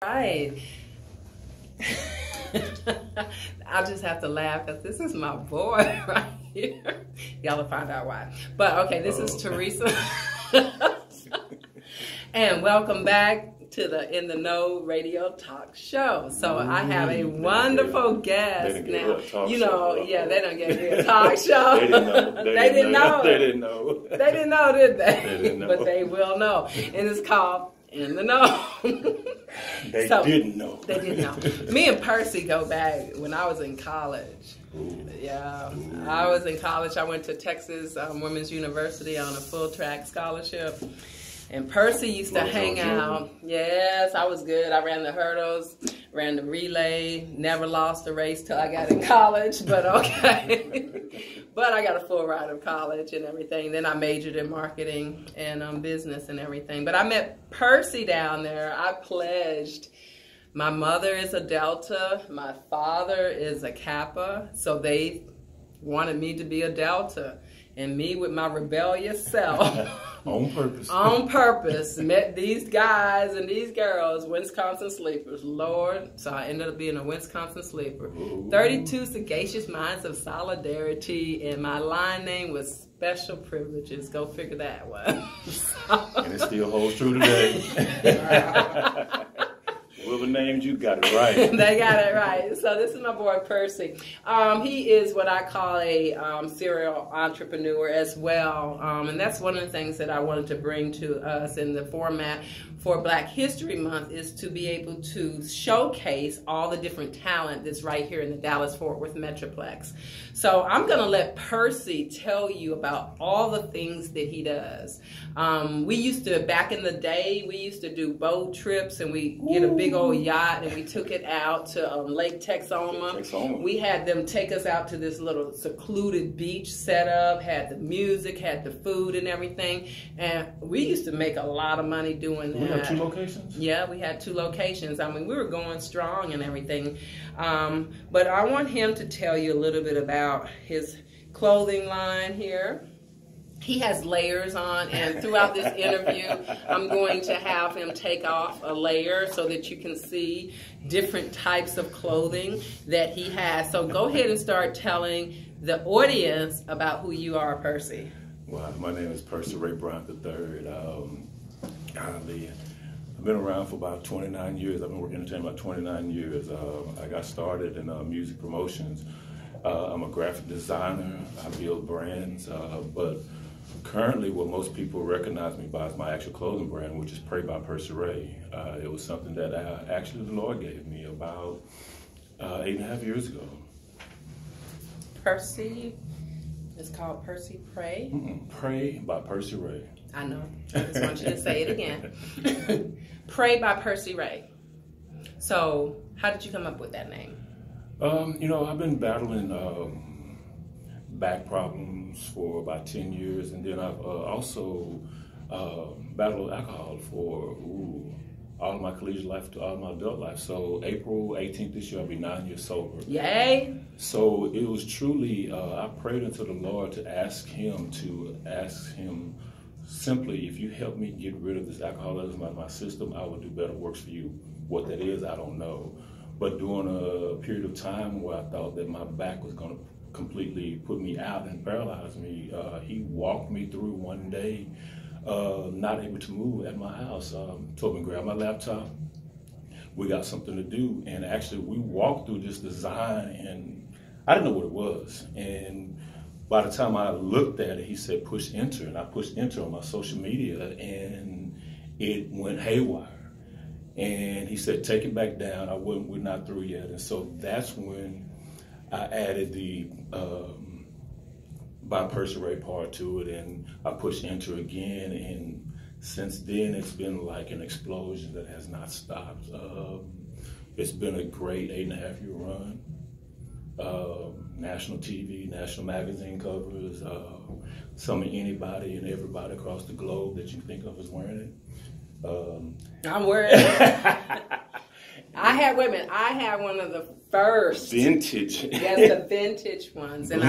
Right. I'll just have to laugh because this is my boy right here. Y'all will find out why. But okay, this is Teresa. And welcome back to the In the Know radio talk show. So I have a wonderful guest now. You know, yeah, they don't get me a talk show. They didn't know. They didn't know. They didn't know. They didn't know, did they? They didn't know. But they will know. And it's called In the Know. They didn't know. They didn't know. Me and Percy go back when I was in college. Ooh. Yeah, I was in college. I went to Texas Women's University on a full track scholarship. And Percy used to hang out. Yes, I was good. I ran the hurdles, ran the relay, never lost a race till I got in college, but okay. But I got a full ride of college and everything. Then I majored in marketing and business and everything. But I met Percy down there. I pledged. My mother is a Delta. My father is a Kappa. So they wanted me to be a Delta. And me with my rebellious self. On purpose. On purpose. Met these guys and these girls, Wisconsin sleepers. Lord. So I ended up being a Wisconsin sleeper. Ooh. 32 sagacious minds of solidarity. And my line name was Special Privileges. Go figure that one. And it still holds true today. Whoever named you got it right. They got it right. So this is my boy Percy. He is what I call a serial entrepreneur as well. And that's one of the things that I wanted to bring to us in the format for Black History Month is to be able to showcase all the different talent that's right here in the Dallas-Fort Worth Metroplex. So I'm going to let Percy tell you about all the things that he does. We used to, back in the day, we used to do boat trips and we get a big old yacht and we took it out to Lake Texoma. We had them take us out to this little secluded beach setup, had the music, had the food and everything. And we used to make a lot of money doing that. We had 2 locations? Yeah, we had 2 locations. I mean, we were going strong and everything. But I want him to tell you a little bit about his clothing line here. He has layers on, and throughout this interview, I'm going to have him take off a layer so that you can see different types of clothing that he has. So go ahead and start telling the audience about who you are, Percy. Well, my name is Percy Ray Bryant III. I've been around for about 29 years. I've been working in entertainment about 29 years. I got started in music promotions. I'm a graphic designer. I build brands, but currently what most people recognize me by is my actual clothing brand, which is Pray by Percy Ray. It was something that actually the Lord gave me about 8.5 years ago. Percy, it's called Percy Pray? Pray by Percy Ray. I know. I just want you to say it again. Pray by Percy Ray. So, how did you come up with that name? You know, I've been battling back problems for about 10 years, and then I've also battled alcohol for all of my collegiate life to all of my adult life. So April 18th this year, I'll be 9 years sober. Yay! So it was truly, I prayed unto the Lord to ask him simply, if you help me get rid of this alcoholism out of my system, I will do better works for you. What that is, I don't know. But during a period of time where I thought that my back was going to completely put me out and paralyze me, he walked me through one day, not able to move at my house. Told me to grab my laptop. We got something to do, and actually we walked through this design, and I didn't know what it was. And by the time I looked at it, he said push enter, and I pushed enter on my social media, and it went haywire. And he said take it back down. We're not through yet. And so that's when I added the by Percy Ray part to it, and I pushed enter again, and since then it's been like an explosion that has not stopped. It's been a great 8.5-year run. National TV, national magazine covers, some of anybody and everybody across the globe that you think of is wearing it. I'm wearing it. I I had one of the first vintage. Yes, the vintage ones, and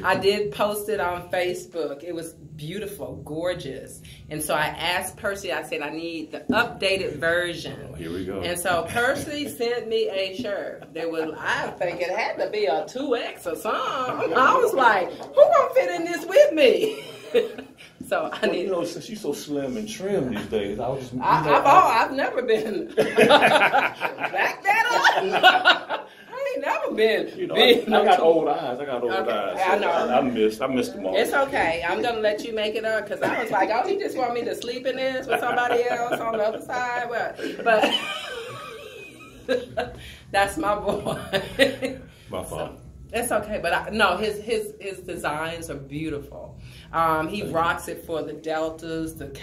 I did post it on Facebook. It was beautiful, gorgeous, and so I asked Percy. I said I need the updated version. Oh, here we go. And so Percy sent me a shirt. I think it had to be a 2X or something. I was like, who gonna fit in this with me? So you know, since you're so slim and trim these days, I've never been back that up. I ain't never been. You know, I got old eyes. So I know. I missed them all. It's okay. I'm gonna let you make it up because I was like, oh, he just want me to sleep in this with somebody else on the other side. But that's my boy. My fault. It's okay, but no, his designs are beautiful. He rocks it for the deltas, the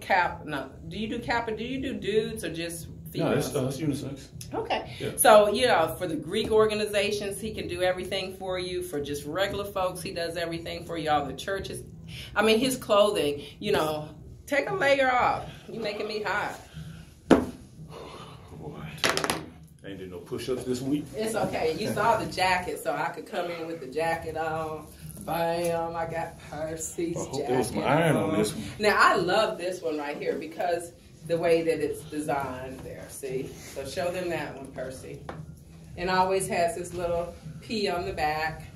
cap. No, do you do cap or do you do dudes or just females? No, it's unisex. Okay. Yeah. So, for the Greek organizations, he can do everything for you. For just regular folks, he does everything for you. All the churches. I mean, his clothing, take a layer off. You're making me hot. I ain't did no push-ups this week. It's okay. You saw the jacket, so I could come in with the jacket on. Bam, I got Percy's jacket. There was some iron on this one. Now, I love this one right here because the way that it's designed there, see? So show them that one, Percy. And always has this little P on the back.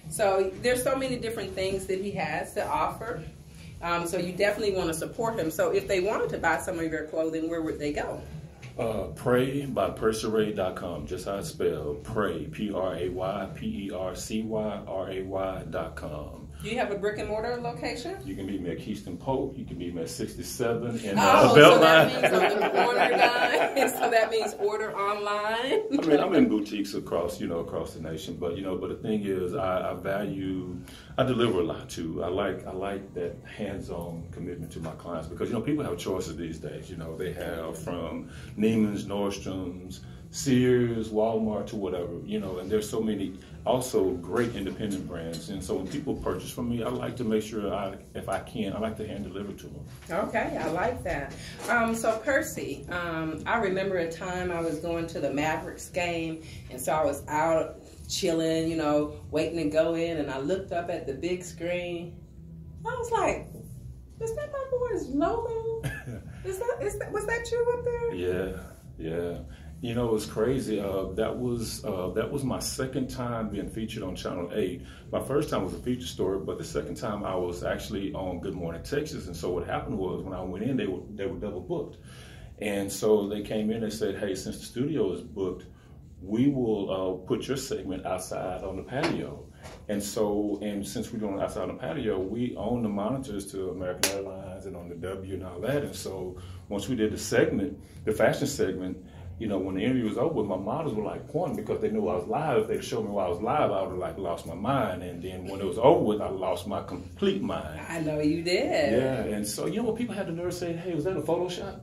So there's so many different things that he has to offer. So you definitely want to support him. So if they wanted to buy some of your clothing, where would they go? Pray by PercyRay.com, just how it's spelled. Pray, Pray, PercyRay.com. Do you have a brick and mortar location? You can meet me at Keystone Pope. You can meet me at 67 and so that means on the corner, guys. So that means order online. I mean, I'm in boutiques across the nation, but the thing is, I deliver a lot too. I like that hands-on commitment to my clients because people have choices these days. They have from Neiman's, Nordstrom's, Sears, Walmart to whatever, and there's so many also great independent brands. And so when people purchase from me, I like to make sure if I can, I like to hand deliver to them. Okay, I like that. So Percy, I remember a time I was going to the Mavericks game, and so I was out chilling, waiting to go in, and I looked up at the big screen. I was like, is that my boy's logo? Was that you up there? Yeah. It's crazy. That was my second time being featured on Channel 8. My first time was a feature story, but the second time I was actually on Good Morning Texas. And so what happened was when I went in, they were double booked. And so they came in and said, hey, since the studio is booked, we will put your segment outside on the patio. And since we're doing it outside on the patio, we own the monitors to American Airlines and on the W and all that. And so once we did the fashion segment, when the interview was over, my models were like pointing because they knew I was live. If they'd showed me while I was live, I would have lost my mind. And then when it was over with, I lost my complete mind. I know you did. Yeah, and so when people had the nerve saying, hey, was that a Photoshop?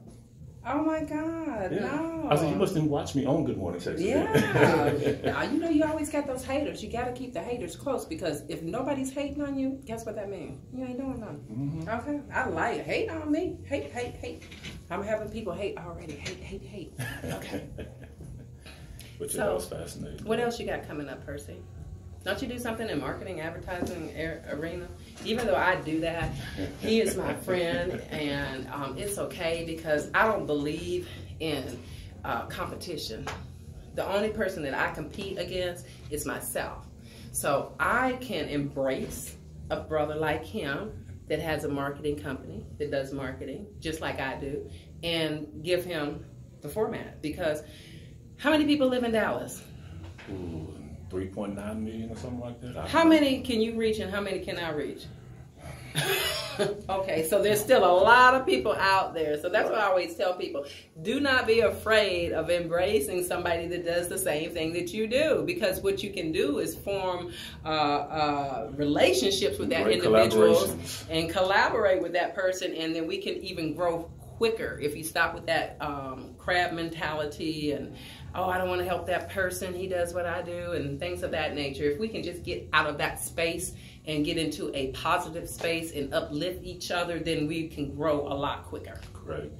Oh my God, yeah. no. I said, you must have watched me on Good Morning Texas. Yeah. You always got those haters. You got to keep the haters close because if nobody's hating on you, guess what that means? You ain't doing nothing. Mm-hmm. Okay? I like it. Hate on me. Hate. I'm having people hate already. Hate. Okay. But that was fascinating. What else you got coming up, Percy? Don't you do something in marketing, advertising arena? Even though I do that, he is my friend, and it's okay because I don't believe in competition. The only person that I compete against is myself. So I can embrace a brother like him that has a marketing company that does marketing, just like I do, and give him the format. Because how many people live in Dallas? 3.9 million or something like that. How many can you reach and how many can I reach? Okay, so there's still a lot of people out there. So that's what I always tell people. Do not be afraid of embracing somebody that does the same thing that you do. Because what you can do is form relationships with that individual and collaborate with that person. And then we can even grow quicker if you stop with that crab mentality and I don't want to help that person, he does what I do, and things of that nature. If we can just get out of that space and get into a positive space and uplift each other, then we can grow a lot quicker. Correct.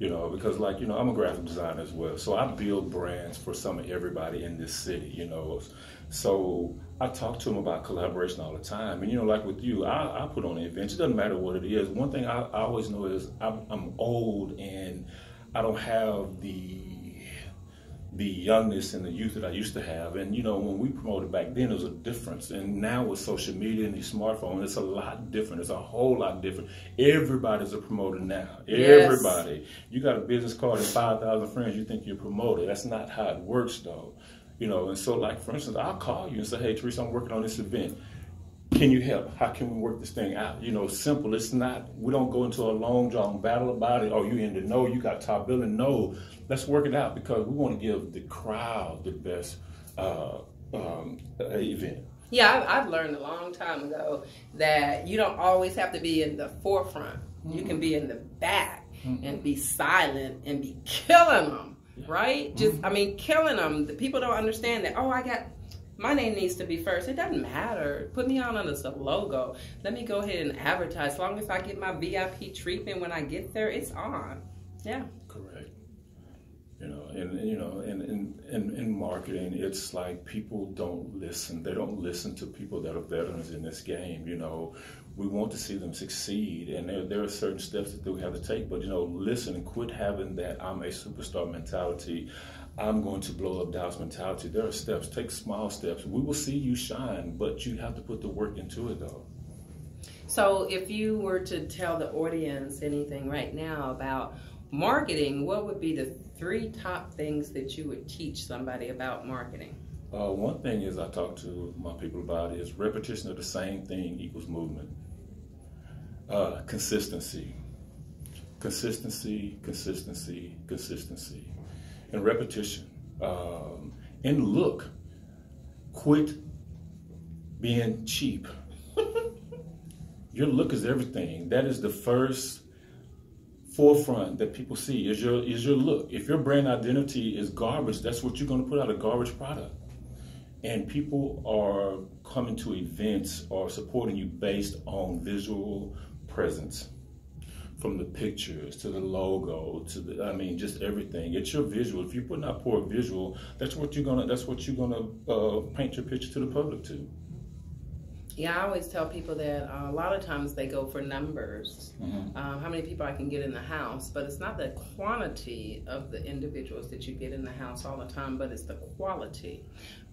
You know, because like, you know, I'm a graphic designer as well. So I build brands for some of everybody in this city, you know. So I talk to them about collaboration all the time. And, you know, like with you, I put on events. It doesn't matter what it is. One thing I always know is I'm old and I don't have the youngness and the youth that I used to have. And, you know, when we promoted back then, there was a difference. And now with social media and these smartphones, it's a lot different. It's a whole lot different. Everybody's a promoter now. Yes. Everybody. You got a business card and 5,000 friends, you think you're a promoter. That's not how it works, though. You know, and so, like, for instance, I'll call you and say, hey, Teresa, I'm working on this event. Can you help? How can we work this thing out? You know, simple. It's not, we don't go into a long drawn battle about it. Oh, you in the know, you got top billing. No, let's work it out because we want to give the crowd the best event. Yeah, I've learned a long time ago that you don't always have to be in the forefront. Mm-hmm. You can be in the back and be silent and be killing them, right? Just, I mean, killing them. The people don't understand that, oh, my name needs to be first. It doesn't matter. Put me on under the logo. Let me go ahead and advertise. As long as I get my VIP treatment when I get there, it's on. Yeah. Correct. You know, in marketing, it's like people don't listen. They don't listen to people that are veterans in this game. You know, we want to see them succeed, and there are certain steps that we have to take. But, you know, listen and quit having that I'm a superstar mentality. I'm going to blow up Dallas mentality. There are steps. Take small steps. We will see you shine, but you have to put the work into it, though. So if you were to tell the audience anything right now about marketing, what would be the 3 top things that you would teach somebody about marketing? One thing is I talk to my people about is repetition of the same thing equals movement. Consistency. Consistency, consistency, consistency. And repetition. And look, quit being cheap. Your look is everything. That is the first forefront that people see is your look. If your brand identity is garbage, that's what you're going to put out, a garbage product. And people are coming to events or supporting you based on visual presence. From the pictures to the logo to the, just everything. It's your visual. If you're putting out poor visual, that's what you're gonna paint your picture to the public to. Yeah, I always tell people that a lot of times they go for numbers, how many people I can get in the house, but it's not the quantity of the individuals that you get in the house all the time, but it's the quality.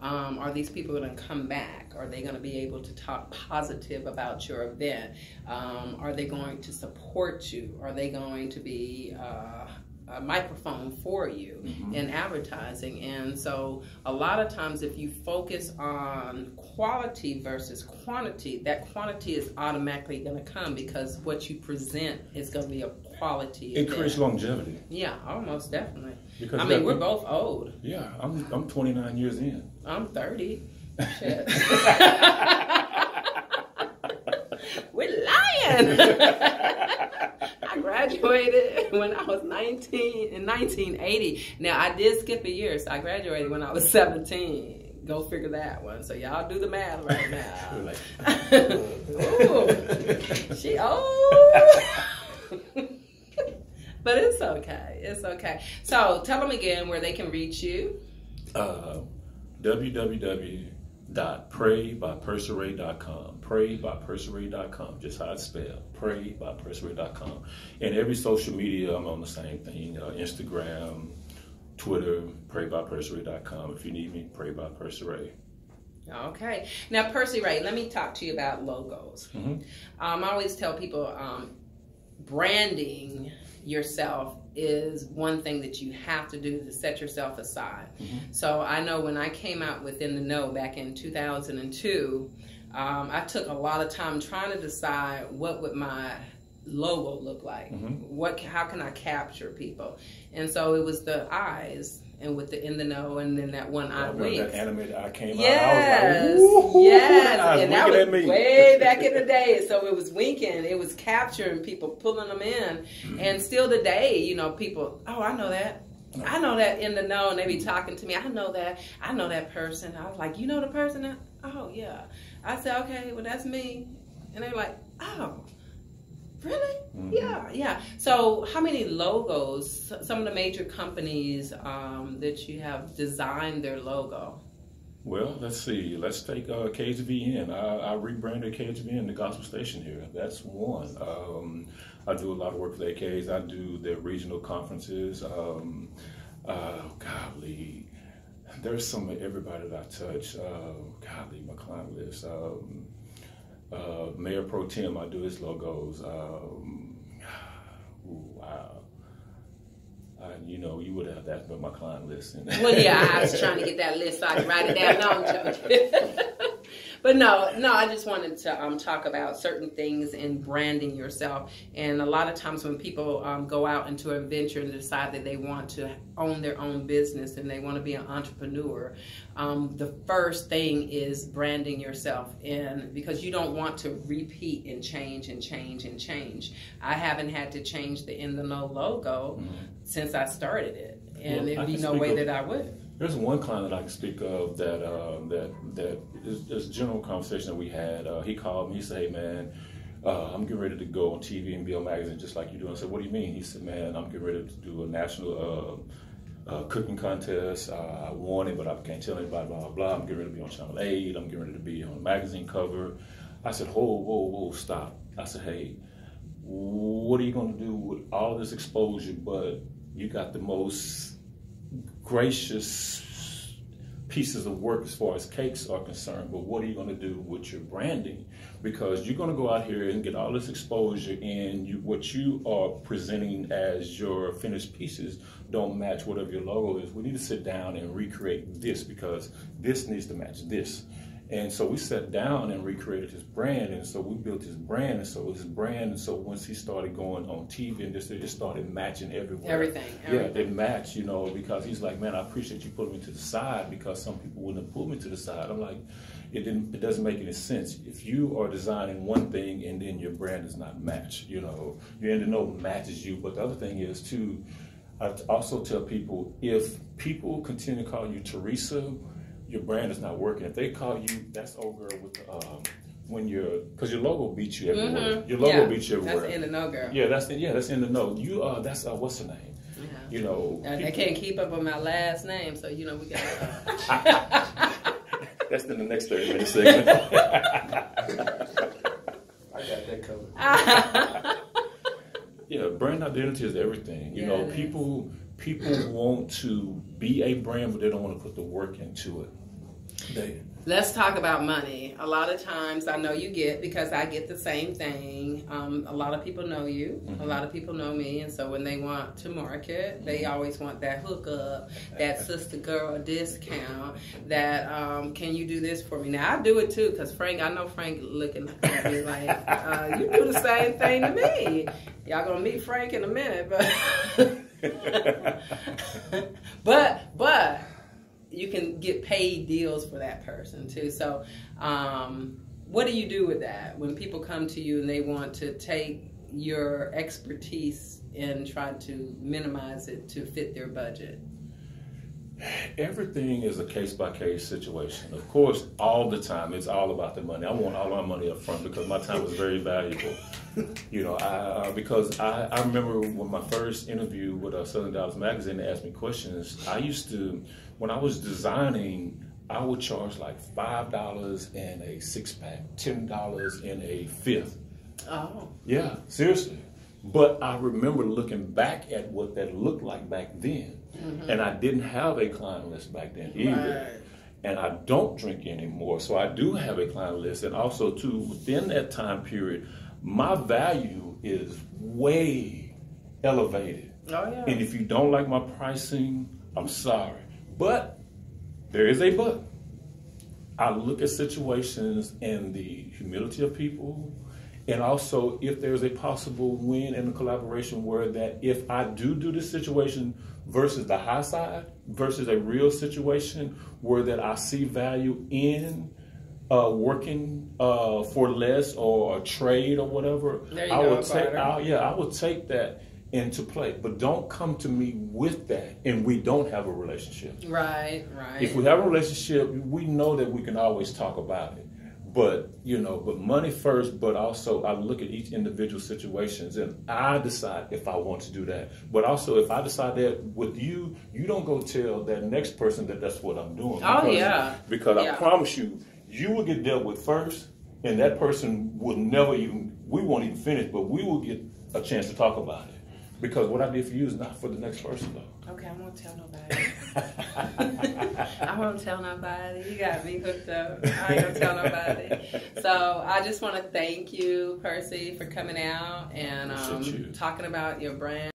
Are these people going to come back? Are they going to be able to talk positive about your event? Are they going to support you? Are they going to be a microphone for you in advertising? And so a lot of times if you focus on quality versus quantity, that quantity is automatically going to come because what you present is going to be a quality. It creates longevity. Yeah, almost definitely. Because we're both old. Yeah, I'm 29 years in. I'm 30. Shit. We're lying. I graduated when I was 19 in 1980. Now I did skip a year, so I graduated when I was 17. Go figure that one. So y'all do the math right now. Ooh, she old. But it's okay. It's okay. So tell them again where they can reach you. www.praybypercyray.com. Praybypercyray.com. Just how it's spelled. Praybypercyray.com. And every social media, I'm on the same thing. Instagram, Twitter, praybypercyray.com. If you need me, praybypercyray. Okay. Now, Percy Ray, let me talk to you about logos. I always tell people branding yourself is one thing that you have to do to set yourself aside. So I know when I came out with NTheknow back in 2002, I took a lot of time trying to decide what would my logo look like. How can I capture people? And so it was the eyes, and with the NTheknow, and then that one eye wink. That animated eye came yes, out. I was like, yes, and that was way back in the day. So it was winking, it was capturing people, pulling them in, and still today, you know, people. Oh, I know that. I know that NTheknow, and they be talking to me. I know that person. I was like, you know the person? Oh yeah. I said, okay, well that's me, and they're like, oh. Really? Yeah. So how many logos, some of the major companies that you have designed their logo? Well, let's see. Let's take KHVN. I rebranded KHVN, the gospel station here. That's one. I do a lot of work for the AKs. I do their regional conferences. Golly, there's some of everybody that I touch. Golly, my client list. Mayor Pro Tem, I do his logos. You would have that, but my client list. Well, yeah, I was trying to get that list so I could write it down. No, I'm joking. But no, I just wanted to talk about certain things in branding yourself. And a lot of times when people go out into a venture and decide that they want to own their own business and they want to be an entrepreneur, the first thing is branding yourself. And because you don't want to repeat and change and change and change. I haven't had to change the NTheknow logo since I started it. And there'd be no way that I would. There's one client that I can speak of that is a general conversation that we had. He called me. He said, "Hey man, I'm getting ready to go on TV and be on magazine just like you do." I said, "What do you mean?" He said, "Man, I'm getting ready to do a national cooking contest. I won it, but I can't tell anybody. Blah blah blah. I'm getting ready to be on Channel 8. I'm getting ready to be on a magazine cover." I said, "Whoa, stop!" I said, "Hey, what are you going to do with all this exposure? But you got the most gracious pieces of work as far as cakes are concerned, but what are you going to do with your branding? Because you're going to go out here and get all this exposure, and what you are presenting as your finished pieces don't match whatever your logo is. We need to sit down and recreate this because this needs to match this." And so we sat down and recreated his brand, and so we built his brand, and so once he started going on TV and it just started matching everywhere. Everything. Yeah, it matched, because he's like, "Man, I appreciate you putting me to the side because some people wouldn't have put me to the side." I'm like, it doesn't make any sense. If you are designing one thing and then your brand does not match, your NTheknow matches you. But the other thing is too, I also tell people, if people continue to call you Teresa, your brand is not working. If they call you, that's old girl with because your logo beats you everywhere. Your logo beats you everywhere. That's the NTheknow girl. Yeah, that's NTheknow. You that's what's her name? Yeah. They can't keep up with my last name, so we got. That's in the next 30-minute segment. I got that covered. Yeah, brand identity is everything. People want to be a brand, but they don't want to put the work into it. Let's talk about money. A lot of times, I know you get, because I get the same thing. A lot of people know you. A lot of people know me. And so when they want to market, they always want that hookup, that sister girl discount, that can you do this for me? Now, I do it too, because I know Frank looking at me like, you do the same thing to me. Y'all going to meet Frank in a minute, but you can get paid deals for that person too. So what do you do with that when people come to you and they want to take your expertise and try to minimize it to fit their budget? Everything is a case-by-case situation. Of course, all the time, it's all about the money. I want all my money up front because my time is very valuable. Because I remember when my first interview with Southern Dallas Magazine, they asked me questions. I used to, when I was designing, I would charge like $5 in a 6-pack, $10 in a fifth. Oh. Yeah, seriously. But I remember looking back at what that looked like back then. And I didn't have a client list back then either. Right. And I don't drink anymore, so I do have a client list. And also, too, within that time period, my value is way elevated. Oh, yeah. And if you don't like my pricing, I'm sorry. But there is a but. I look at situations and the humility of people, and also if there's a possible win and a collaboration where that if I do this situation versus the high side, versus a real situation where that I see value in working for less or a trade or whatever, I would take that into play. But don't come to me with that and we don't have a relationship. Right. If we have a relationship, we know that we can always talk about it. But, but money first, but also I look at each individual situations and I decide if I want to do that. But also if I decide that with you, you don't go tell that next person that that's what I'm doing. Because I promise you, you will get dealt with first, and that person will never even, we won't even finish, but we will get a chance to talk about it. Because what I did for you is not for the next person, though. Okay, I won't tell nobody. I won't tell nobody. You got me hooked up. I ain't gonna tell nobody. So I just want to thank you, Percy, for coming out and talking about your brand.